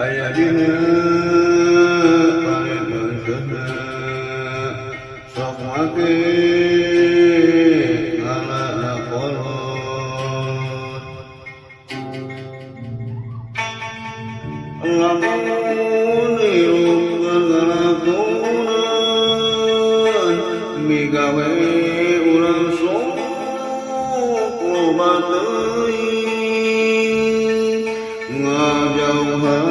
aya dina parebeusna sok make ngalana kolot lamun hirup ngalakunan migawe urang sok loba teuing ngajauhan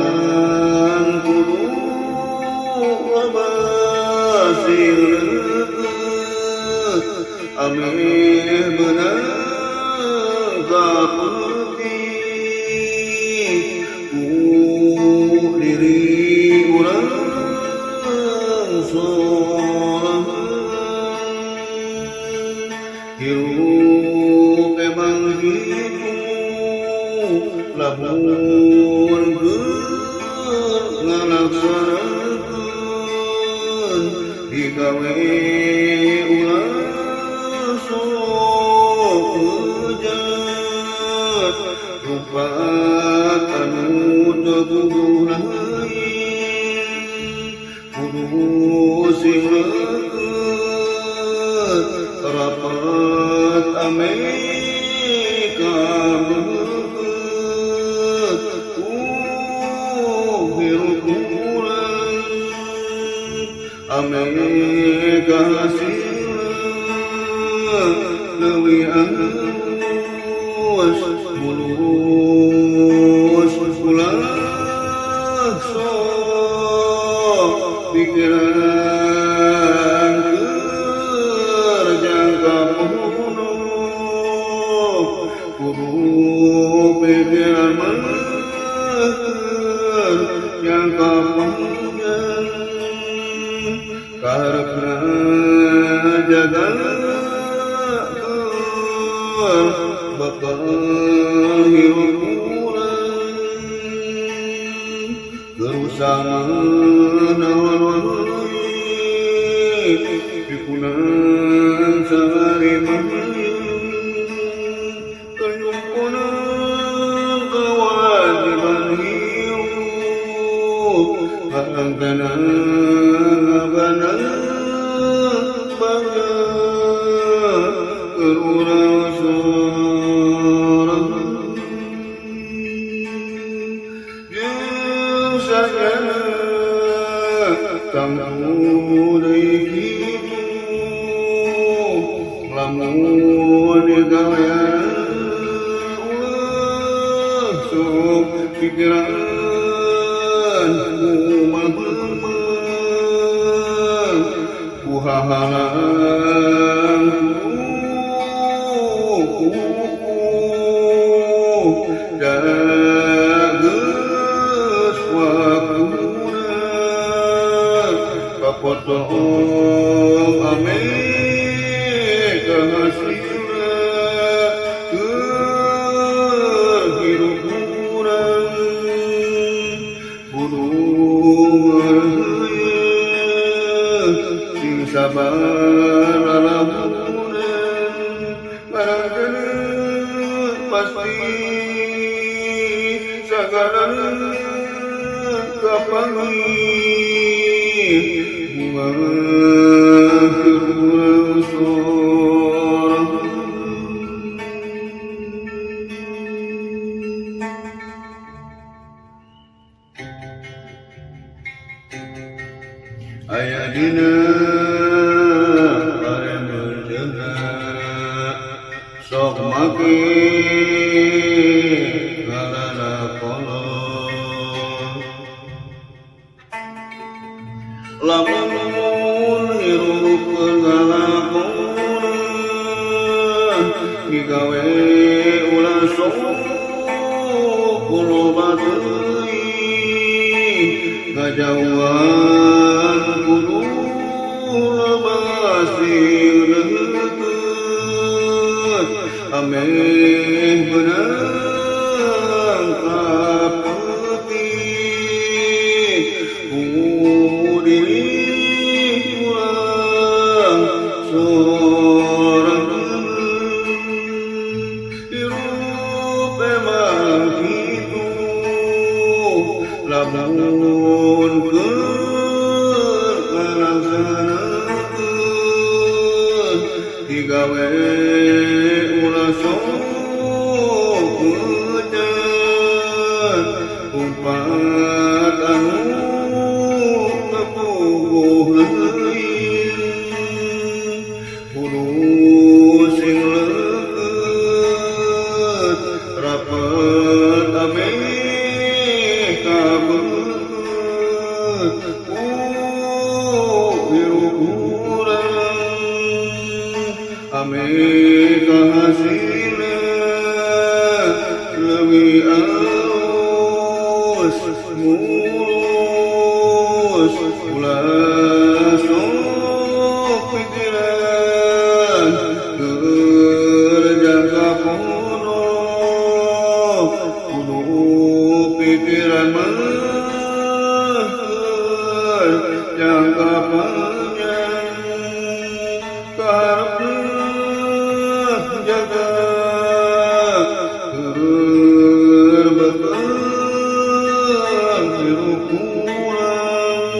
kudu babasireukeut ameh beunang kapeuting ku diri urang sorangan hirup emang kitu lamun keur ngalaksanakeun digawe ulah sok beujat rupat anu teu puguh lain kudu singeukeut rapat ame kabeukeut ku hirup urang ame kahasilna leuwih alus mulus ulah sok pikiran keur jangka punuk kudu pikiran meukeun jangka panjang kaharepna jagakeun bakal hirup urang gerusama naon wae pikunan sarimah kenyumpunan kewajiban hirup harangtana ngabana bangga keur urang sorangan jeung sajana tangtu deui kitu lamun digawayana ulah sok pikiran kumaha ku hahalang dageus waktuna kapotong ame kahasilna keur hirup urang kudu ngareueung sing sabar lalamunan barangkali pasti sagarana kapanggih bunga keur urang sorangan aya dina parebeusna sok make ngalana kolot lamun hirup ngalakunan digawe ulah sok loba teuing ngajauhan kudu babasireukeut ameh beunang kapeuting ku diri urang sorangan hirup emang kitu lamun digawe ulah sok keujeuh umpat anu kepuguh leuwih kudu sing leukeut rapet ameh kabeut hirup urang ame kahasina leuwih alus mulus ulah sok pikiran keur jangka pono kudu pikiran mah keur jangka panjang kaharepna jaga keur bekal hirup urang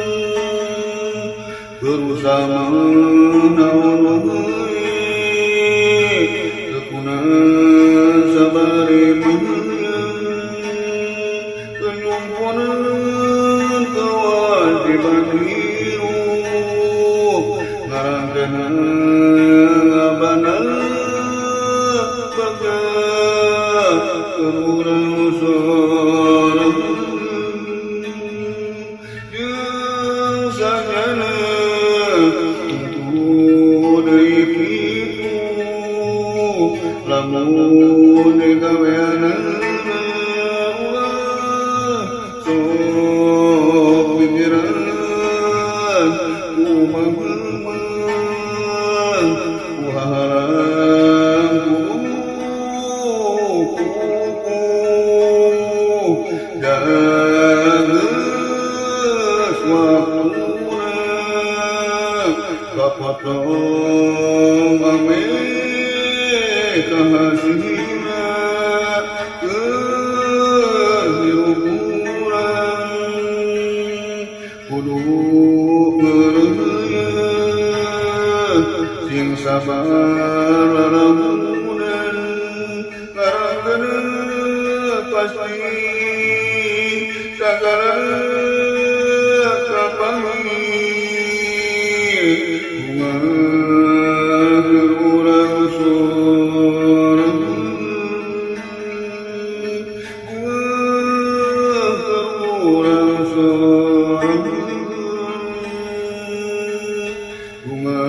berusaha naon wae tekunan sabari kenyumponan kewajiban hirup ngarangkeun abana bagja urang sorang jeung sanyana deui kitu lamun gaweanana ulah sok pikiran kumaha kuharang dageus waktuna kapotong ame kahasina keur hirup urang kudu ngeureuyeuh sing sabar lalamunan ngarangkeun pasti sagala kapanggih bunga urang sorang bunga urang sorang bunga